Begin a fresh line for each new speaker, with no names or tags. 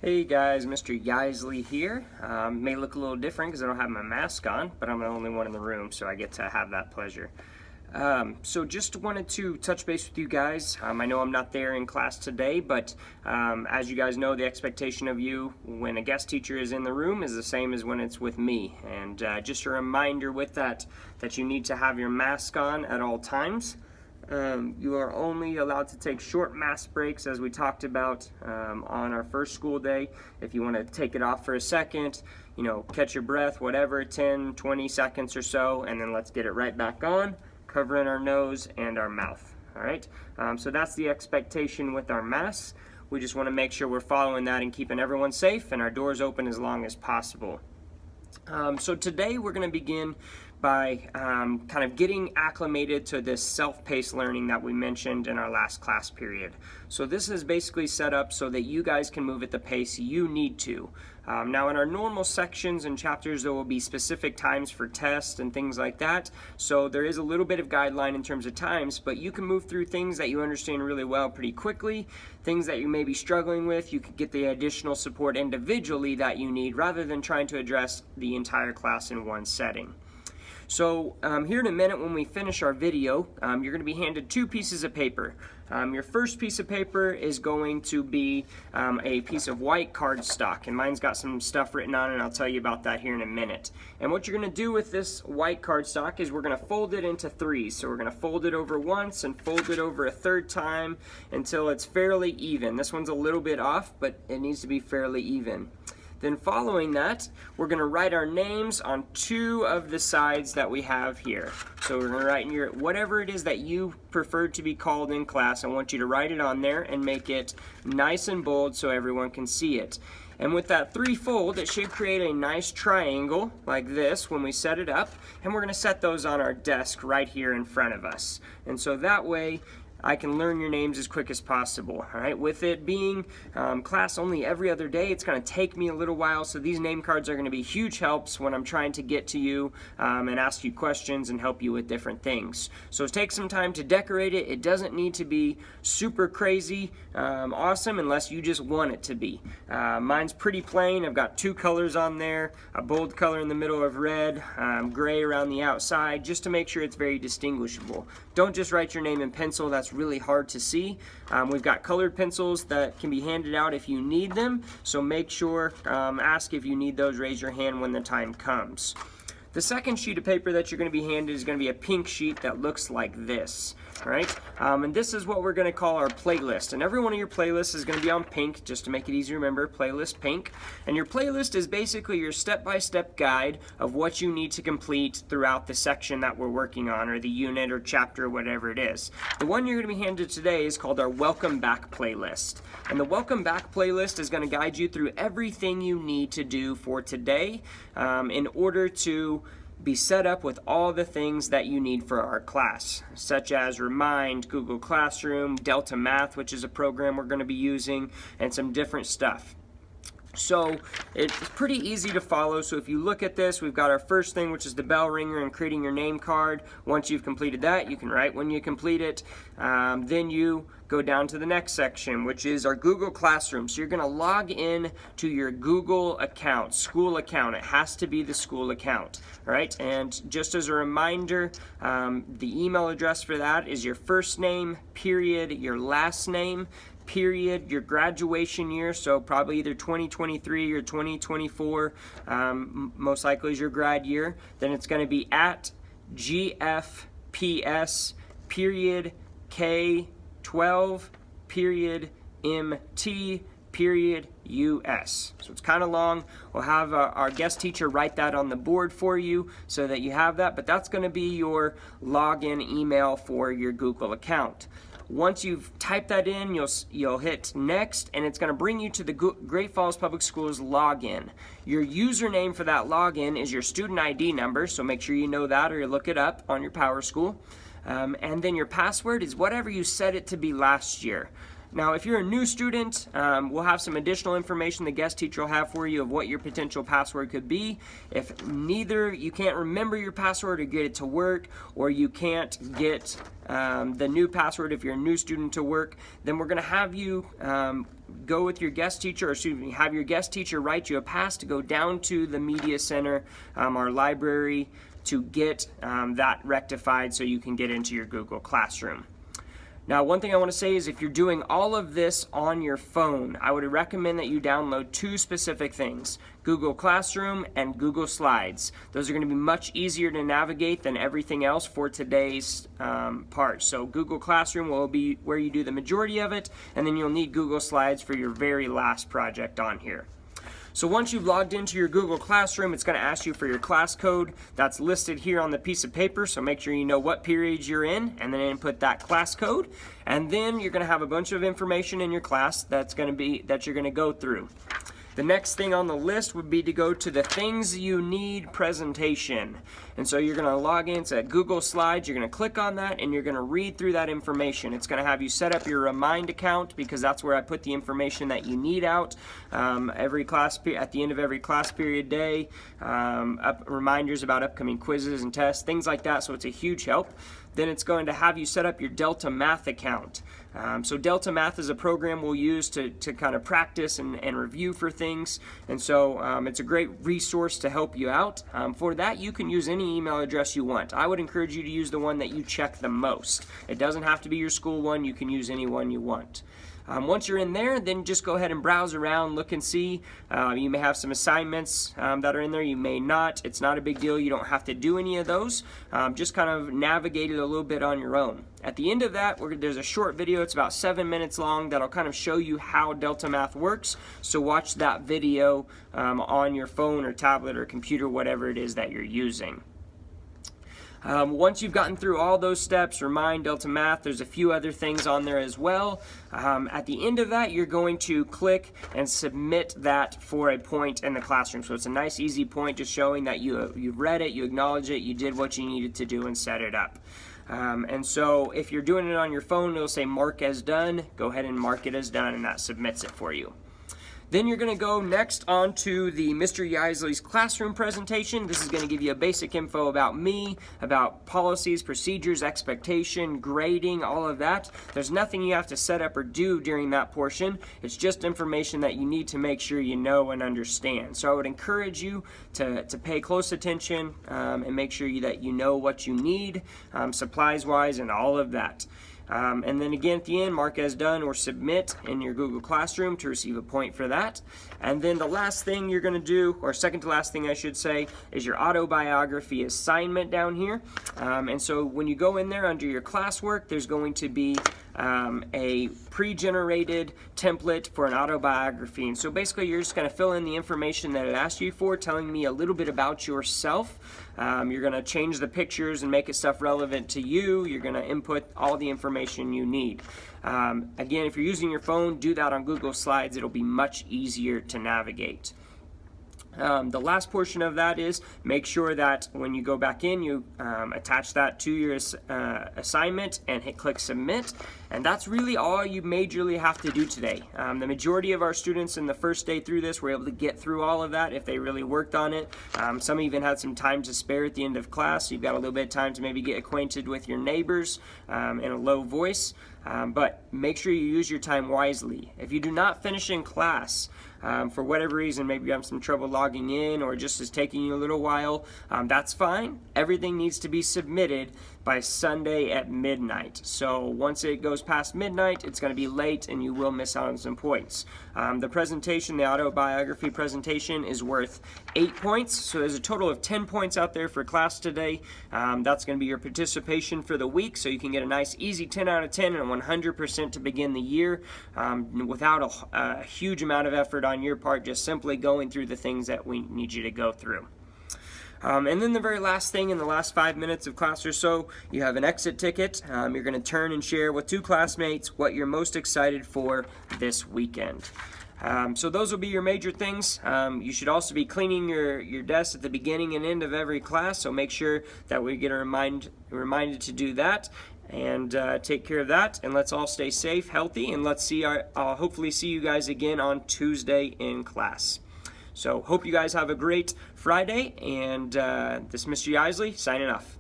Hey guys, Mr. Yeisley here. May look a little different because I don't have my mask on, but I'm the only one in the room, so I get to have that pleasure. So just wanted to touch base with you guys. I know I'm not there in class today, but as you guys know, the expectation of you when a guest teacher is in the room is the same as when it's with me. And just a reminder with that you need to have your mask on at all times. You are only allowed to take short mask breaks, as we talked about on our first school day. If you want to take it off for a second, catch your breath, whatever, 10, 20 seconds or so, and then let's get it right back on, covering our nose and our mouth. All right, so that's the expectation with our masks. We just want to make sure we're following that and keeping everyone safe and our doors open as long as possible. So today we're going to begin by kind of getting acclimated to this self-paced learning that we mentioned in our last class period. So this is basically set up so that you guys can move at the pace you need to. Now in our normal sections and chapters there will be specific times for tests and things like that, so there is a little bit of guideline in terms of times, but you can move through things that you understand really well pretty quickly. Things that you may be struggling with, you could get the additional support individually that you need rather than trying to address the entire class in one setting. So here in a minute when we finish our video, you're going to be handed two pieces of paper. Your first piece of paper is going to be a piece of white cardstock, and mine's got some stuff written on it, and I'll tell you about that here in a minute. And what you're going to do with this white cardstock is we're going to fold it into threes. So we're going to fold it over once and fold it over a third time until it's fairly even. This one's a little bit off, but it needs to be fairly even. Then following that, we're going to write our names on two of the sides that we have here. So we're going to write whatever it is that you prefer to be called in class. I want you to write it on there and make it nice and bold so everyone can see it. And with that three-fold, it should create a nice triangle like this when we set it up. And we're going to set those on our desk right here in front of us. And so that way, I can learn your names as quick as possible. All right, with it being class only every other day, it's going to take me a little while, so these name cards are going to be huge helps when I'm trying to get to you and ask you questions and help you with different things. So take some time to decorate it. It doesn't need to be super crazy awesome unless you just want it to be. Mine's pretty plain. I've got two colors on there, a bold color in the middle of red, gray around the outside, just to make sure it's very distinguishable. Don't just write your name in pencil. That's really hard to see. We've got colored pencils that can be handed out if you need them, so make sure, ask if you need those, raise your hand when the time comes. The second sheet of paper that you're going to be handed is going to be a pink sheet that looks like this. All right, and this is what we're going to call our playlist, and every one of your playlists is going to be on pink, just to make it easy to remember, playlist pink. And your playlist is basically your step-by-step guide of what you need to complete throughout the section that we're working on, or the unit or chapter, or whatever it is. The one you're going to be handed today is called our Welcome Back playlist, and the Welcome Back playlist is going to guide you through everything you need to do for today in order to be set up with all the things that you need for our class, such as Remind, Google Classroom, Delta Math, which is a program we're going to be using, and some different stuff. So it's pretty easy to follow. So if you look at this, we've got our first thing, which is the bell ringer and creating your name card. Once you've completed that, you can write when you complete it. Then you go down to the next section, which is our Google Classroom. So you're going to log in to your Google account, school account. It has to be the school account, all right? And just as a reminder, the email address for that is your first name, period, your last name, period, your graduation year, so probably either 2023 or 2024, most likely is your grad year. Then it's going to be at GFPS period K12 period MT period US. So it's kind of long. We'll have our guest teacher write that on the board for you so that you have that, but that's going to be your login email for your Google account. Once you've typed that in, you'll hit next, and it's going to bring you to the Great Falls Public Schools login. Your username for that login is your student ID number, so make sure you know that or you look it up on your PowerSchool. And then your password is whatever you set it to be last year. Now, if you're a new student, we'll have some additional information the guest teacher will have for you of what your potential password could be. If you can't remember your password or get it to work, or you can't get the new password if you're a new student to work, then we're going to have you go with your guest teacher, or excuse me, have your guest teacher write you a pass to go down to the media center, our library, to get that rectified so you can get into your Google Classroom. Now, one thing I want to say is if you're doing all of this on your phone, I would recommend that you download two specific things, Google Classroom and Google Slides. Those are going to be much easier to navigate than everything else for today's part. So Google Classroom will be where you do the majority of it, and then you'll need Google Slides for your very last project on here. So once you've logged into your Google Classroom, it's going to ask you for your class code. That's listed here on the piece of paper, so make sure you know what period you're in and then input that class code. And then you're going to have a bunch of information in your class that you're going to go through. The next thing on the list would be to go to the Things You Need presentation. And so you're going to log into Google Slides, you're going to click on that, and you're going to read through that information. It's going to have you set up your Remind account, because that's where I put the information that you need out every class at the end of every class period day, reminders about upcoming quizzes and tests, things like that, so it's a huge help. Then it's going to have you set up your Delta Math account. So Delta Math is a program we'll use to kind of practice and review for things, and so it's a great resource to help you out. For that, you can use any email address you want. I would encourage you to use the one that you check the most. It doesn't have to be your school one. You can use any one you want. Once you're in there, then just go ahead and browse around, look and see. You may have some assignments that are in there, you may not. It's not a big deal, you don't have to do any of those. Just kind of navigate it a little bit on your own. At the end of that, there's a short video, it's about 7 minutes long, that'll kind of show you how Delta Math works. So watch that video on your phone or tablet or computer, whatever it is that you're using. Once you've gotten through all those steps, Remind, Delta Math, there's a few other things on there as well. At the end of that, you're going to click and submit that for a point in the classroom. So it's a nice, easy point just showing that you've read it, you acknowledge it, you did what you needed to do and set it up. And so if you're doing it on your phone, it'll say mark as done. Go ahead and mark it as done, and that submits it for you. Then you're going to go next on to the Mr. Yeisley's classroom presentation. This is going to give you a basic info about me, about policies, procedures, expectation, grading, all of that. There's nothing you have to set up or do during that portion. It's just information that you need to make sure you know and understand. So I would encourage you to pay close attention and make sure that you know what you need, supplies-wise, and all of that. And then again at the end, mark as done or submit in your Google Classroom to receive a point for that. And then the last thing you're going to do, or second to last thing I should say, is your autobiography assignment down here. And so when you go in there under your classwork, there's going to be a pre-generated template for an autobiography. And so basically you're just going to fill in the information that it asked you for, telling me a little bit about yourself. You're going to change the pictures and make it stuff relevant to you. You're going to input all the information you need. Again, if you're using your phone, do that on Google Slides. It'll be much easier to navigate. The last portion of that is make sure that when you go back in, you attach that to your assignment and click submit. And that's really all you majorly have to do today. The majority of our students in the first day through this were able to get through all of that if they really worked on it. Some even had some time to spare at the end of class, so you've got a little bit of time to maybe get acquainted with your neighbors in a low voice. But make sure you use your time wisely. If you do not finish in class, for whatever reason, maybe you have some trouble logging in or just is taking you a little while, that's fine. Everything needs to be submitted by Sunday at midnight. So once it goes past midnight, it's going to be late and you will miss out on some points. The presentation, the autobiography presentation, is worth 8 points. So there's a total of 10 points out there for class today. That's going to be your participation for the week, so you can get a nice easy 10 out of 10 and 100% to begin the year without a huge amount of effort on your part, just simply going through the things that we need you to go through. And then the very last thing, in the last 5 minutes of class or so, you have an exit ticket. You're going to turn and share with 2 classmates what you're most excited for this weekend. So those will be your major things. You should also be cleaning your desk at the beginning and end of every class, so make sure that we get reminded to do that. And take care of that, and let's all stay safe, healthy, and let's see I'll hopefully see you guys again on Tuesday in class. So hope you guys have a great Friday, and this is Mr. Yeisley signing off.